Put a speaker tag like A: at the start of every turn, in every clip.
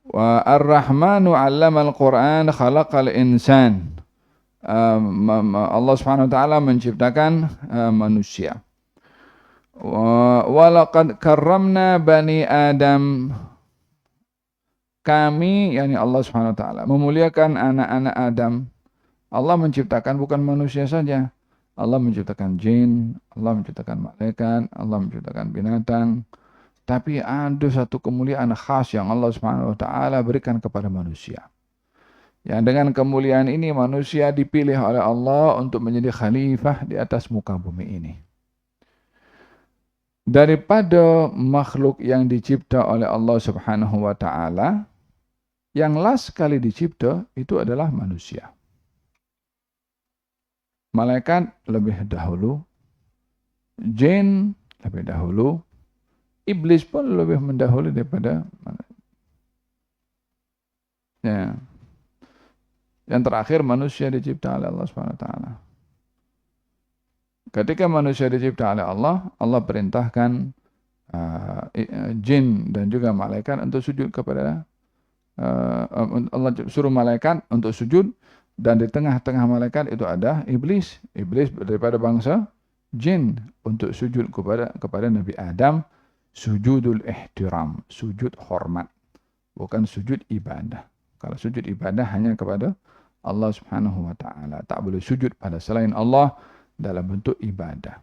A: Wa Ar-Rahmanu 'allamal Qur'an khalaqal insan. Allah Subhanahu wa taala menciptakan manusia. Wa laqad karramna bani Adam. Kami, yakni Allah Subhanahu wa taala, memuliakan anak-anak Adam. Allah menciptakan bukan manusia saja. Allah menciptakan jin, Allah menciptakan malaikat, Allah menciptakan binatang. Tapi ada satu kemuliaan khas yang Allah Subhanahu wa taala berikan kepada manusia. Yang dengan kemuliaan ini manusia dipilih oleh Allah untuk menjadi khalifah di atas muka bumi ini. Daripada makhluk yang dicipta oleh Allah Subhanahu wa taala, yang last kali dicipta itu adalah manusia. Malaikat lebih dahulu, jin lebih dahulu, iblis pun lebih mendahului daripada malaikat. Ya. Yang terakhir manusia dicipta oleh Allah Subhanahu wa taala. Ketika manusia dicipta oleh Allah, Allah perintahkan jin dan juga malaikat untuk sujud kepada Allah suruh malaikat untuk sujud, dan di tengah-tengah malaikat itu ada iblis. Iblis daripada bangsa jin untuk sujud kepada Nabi Adam, sujudul ihtiram, sujud hormat, bukan sujud ibadah. Kalau sujud ibadah hanya kepada Allah Subhanahu wa taala, tak boleh sujud pada selain Allah dalam bentuk ibadah.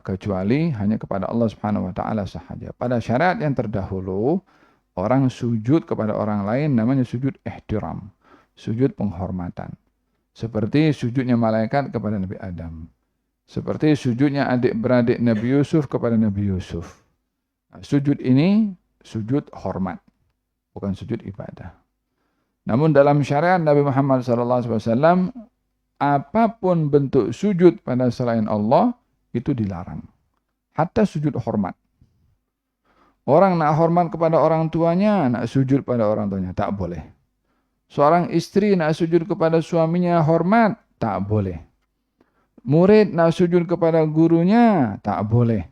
A: Kecuali hanya kepada Allah Subhanahu wa taala sahaja. Pada syariat yang terdahulu, orang sujud kepada orang lain namanya sujud ihtiram, sujud penghormatan. Seperti sujudnya malaikat kepada Nabi Adam. Seperti sujudnya adik-beradik Nabi Yusuf kepada Nabi Yusuf. Sujud ini sujud hormat, bukan sujud ibadah. Namun dalam syariat Nabi Muhammad SAW, apapun bentuk sujud pada selain Allah itu dilarang. Hatta sujud hormat. Orang nak hormat kepada orang tuanya, nak sujud pada orang tuanya, tak boleh. Seorang istri nak sujud kepada suaminya hormat, tak boleh. Murid nak sujud kepada gurunya, tak boleh.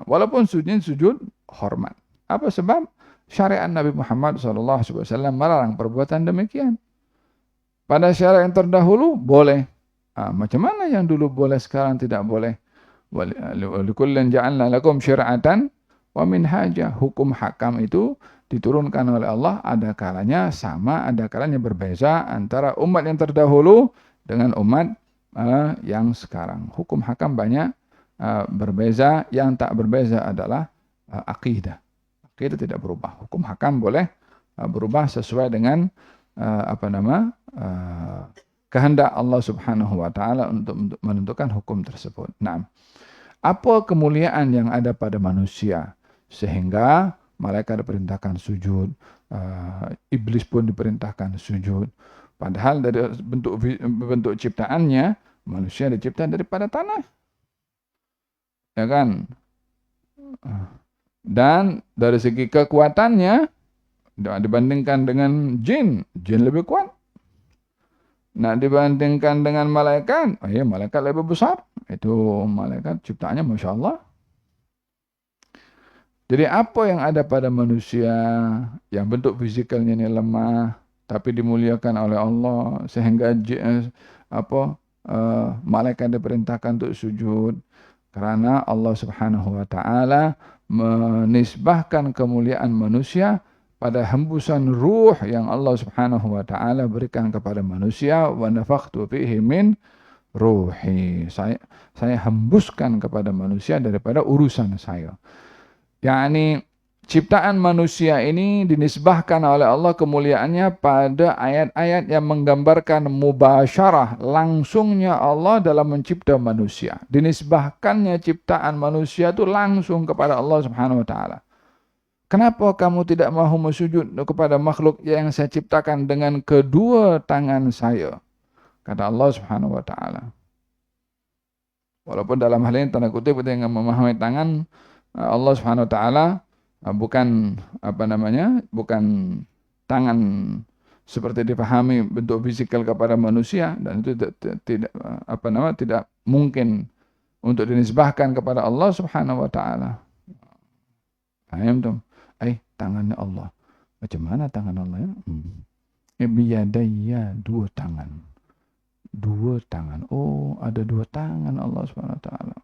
A: Walaupun sujud hormat. Apa sebab? Syariat Nabi Muhammad SAW melarang perbuatan demikian. Pada syariat yang terdahulu, boleh. Macam mana yang dulu boleh, sekarang tidak boleh? Walikullin ja'alna lakum syir'atan wa minhaja. Hukum hakam itu diturunkan oleh Allah, ada kalanya sama, ada kalanya berbeza antara umat yang terdahulu dengan umat yang sekarang. Hukum hakam banyak berbeza, yang tak berbeza adalah akidah. Akidah tidak berubah. Hukum hakam boleh berubah sesuai dengan kehendak Allah Subhanahu wa taala untuk menentukan hukum tersebut. Nah, apa kemuliaan yang ada pada manusia sehingga malaikat diperintahkan sujud, iblis pun diperintahkan sujud. Padahal dari bentuk ciptaannya manusia dicipta daripada tanah. Ya kan? Dan dari segi kekuatannya dibandingkan dengan jin lebih kuat. Nah, dibandingkan dengan malaikat, malaikat lebih besar. Itu malaikat ciptaannya Masya Allah. Jadi apa yang ada pada manusia yang bentuk fisikalnya ini lemah, tapi dimuliakan oleh Allah sehingga malaikat diperintahkan untuk sujud, karena Allah Subhanahu wa taala menisbahkan kemuliaan manusia pada hembusan ruh yang Allah Subhanahu wa taala berikan kepada manusia. Wa nafakhtu fihi min ruhi. Saya hembuskan kepada manusia daripada urusan saya. Yakni ciptaan manusia ini dinisbahkan oleh Allah kemuliaannya pada ayat-ayat yang menggambarkan mubasyarah, langsungnya Allah dalam mencipta manusia. Dinisbahkannya ciptaan manusia itu langsung kepada Allah Subhanahu wa taala. Kenapa kamu tidak mahu sujud kepada makhluk yang saya ciptakan dengan kedua tangan saya? Kata Allah Subhanahu wa taala. Walaupun dalam hal ini tanda kutip kita yang memahami tangan Allah Subhanahu wa taala bukan bukan tangan seperti dipahami bentuk fisikal kepada manusia, dan itu tidak mungkin untuk dinisbahkan kepada Allah Subhanahu wa taala. Paham tuh? Tangannya Allah. Macam mana tangan Allah ya? Biyadaya, dua tangan. Dua tangan. Oh, ada dua tangan Allah Subhanahu wa taala.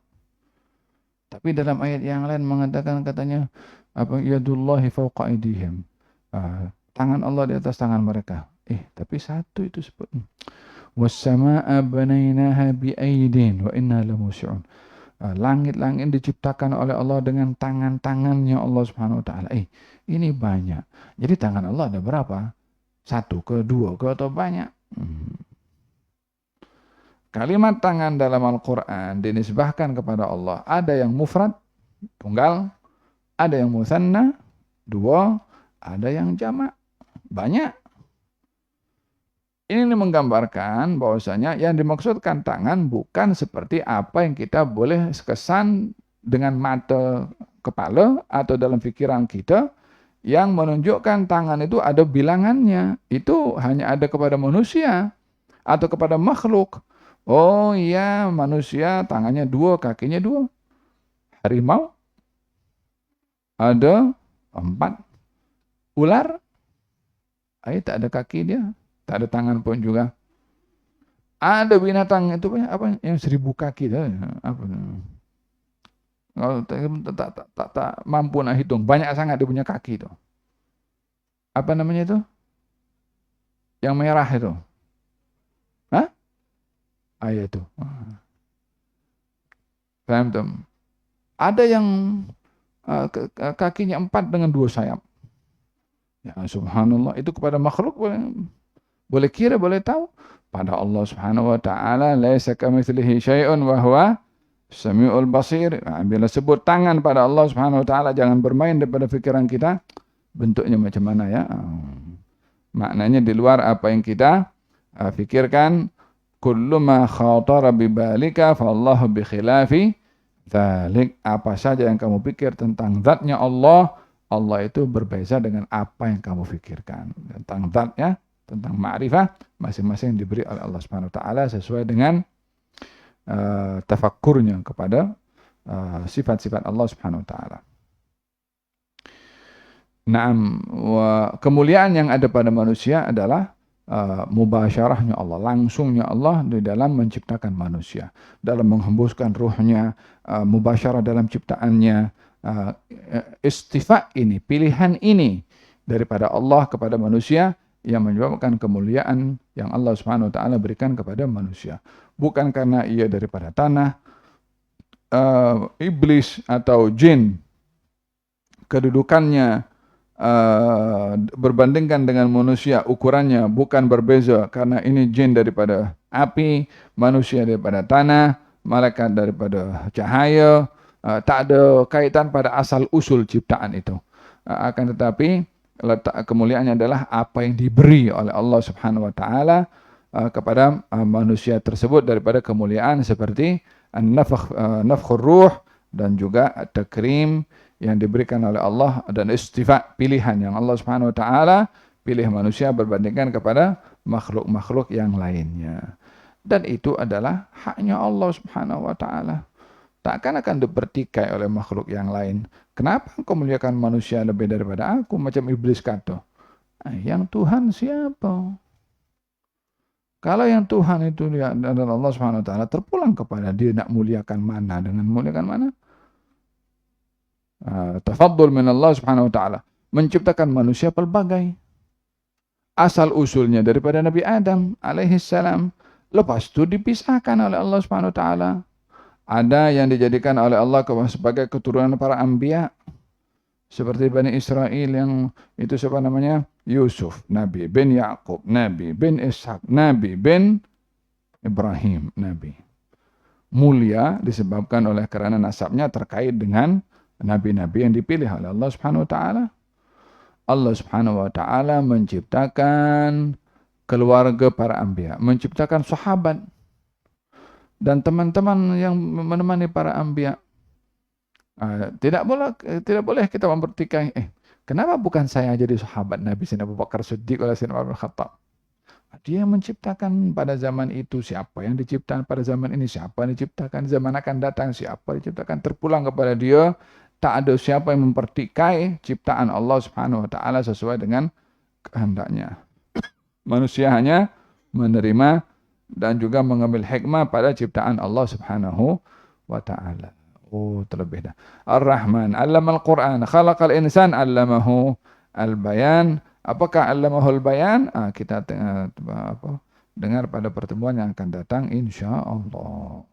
A: Tapi dalam ayat yang lain mengatakan katanya apa yadullahi fawqa aydihim. Tangan Allah di atas tangan mereka. Tapi satu itu sebut. Was-samaa'a banainaha biaydin wa inna lamusi'un. Langit-langit diciptakan oleh Allah dengan tangan-tangannya Allah Subhanahu wa taala. Ini banyak. Jadi tangan Allah ada berapa? Satu ke dua ke atau banyak? Kalimat tangan dalam Al-Quran dinisbahkan kepada Allah. Ada yang mufrad, tunggal. Ada yang musanna, dua. Ada yang jamak, banyak. Ini menggambarkan bahwasanya yang dimaksudkan tangan bukan seperti apa yang kita boleh kesan dengan mata kepala atau dalam pikiran kita yang menunjukkan tangan itu ada bilangannya. Itu hanya ada kepada manusia atau kepada makhluk. Oh iya, manusia tangannya dua, kakinya dua. Harimau ada 4. Ular, tak ada kaki dia, tak ada tangan pun juga. Ada binatang itu apa yang 1000 kaki dah, apa? Kalau tak mampu nak hitung, banyak sangat dia punya kaki itu. Apa namanya itu? Yang merah itu. Hah? Itu. Paham tuh? Ada yang kakinya 4 dengan 2 sayap. Ya subhanallah, itu kepada makhluk boleh kira, boleh tahu. Pada Allah Subhanahu wa taala laisa kamitslihi syai'un wa huwa samiul basir. Bila sebut tangan pada Allah Subhanahu wa taala, jangan bermain daripada fikiran kita bentuknya macam mana ya. Maknanya di luar apa yang kita fikirkan. Kullu ma khatara bi balika fa Allahu bi khilafi dzalik. Apa saja yang kamu pikir tentang zatnya Allah, Allah itu berbeza dengan apa yang kamu pikirkan. Tentang zatnya, tentang ma'rifah, masing-masing diberi oleh Allah Subhanahu wa taala sesuai dengan tafakkurnya kepada sifat-sifat Allah Subhanahu wa taala. Naam, kemuliaan yang ada pada manusia adalah mubasyarahnya Allah, langsungnya Allah di dalam menciptakan manusia, dalam menghembuskan ruhnya, mubasyarah dalam ciptaannya. Istifa ini, pilihan ini daripada Allah kepada manusia yang menyebabkan kemuliaan yang Allah Subhanahu wa taala berikan kepada manusia. Bukan karena ia daripada tanah, iblis atau jin kedudukannya berbandingkan dengan manusia, ukurannya bukan berbeza karena ini jin daripada api, manusia daripada tanah, malaikat daripada cahaya. Tak ada kaitan pada asal usul ciptaan itu. Akan tetapi letak kemuliaannya adalah apa yang diberi oleh Allah Subhanahu wa taala kepada manusia tersebut daripada kemuliaan seperti nafkhur ruh dan juga takrim yang diberikan oleh Allah, dan istifa, pilihan yang Allah Subhanahu wa taala pilih manusia berbandingkan kepada makhluk-makhluk yang lainnya. Dan itu adalah haknya Allah Subhanahu wa taala. Takkan akan dipertikai oleh makhluk yang lain. Kenapa engkau muliakan manusia lebih daripada aku? Macam iblis kata. Yang Tuhan siapa? Kalau yang Tuhan itu adalah Allah Subhanahu wa taala, terpulang kepada dia nak muliakan mana dengan muliakan mana? Tafaddul min Allah Subhanahu wa taala, menciptakan manusia pelbagai. Asal usulnya daripada Nabi Adam alaihi salam, lepas itu dipisahkan oleh Allah Subhanahu wa taala. Ada yang dijadikan oleh Allah sebagai keturunan para anbiya, seperti Bani Israel yang itu siapa namanya? Yusuf, Nabi bin Yaqub, Nabi bin Ishaq, Nabi bin Ibrahim, Nabi. Mulia disebabkan oleh kerana nasabnya terkait dengan nabi-nabi yang dipilih oleh Allah Subhanahu wa taala. Allah Subhanahu wa taala menciptakan keluarga para anbiya, menciptakan sahabat dan teman-teman yang menemani para anbiya. Tidak boleh kita mempertikai, kenapa bukan saya jadi sahabat Nabi Sayyidina Abu Bakar Siddiq oleh Sayyidina Umar bin Khattab? Dia menciptakan pada zaman itu, siapa yang diciptakan pada zaman ini, siapa yang diciptakan zaman akan datang, siapa yang diciptakan, terpulang kepada dia tak ada siapa yang mempertikai ciptaan Allah Subhanahu wa taala sesuai dengan kehendaknya. Manusia hanya menerima dan juga mengambil hikmah pada ciptaan Allah Subhanahu wa taala. Oh, terlebih dah. Ar-Rahman 'allamal Qur'an, khalaqal insan 'allamahu al-bayan. Apakah 'allamahul bayan? Kita dengar pada pertemuan yang akan datang insyaallah.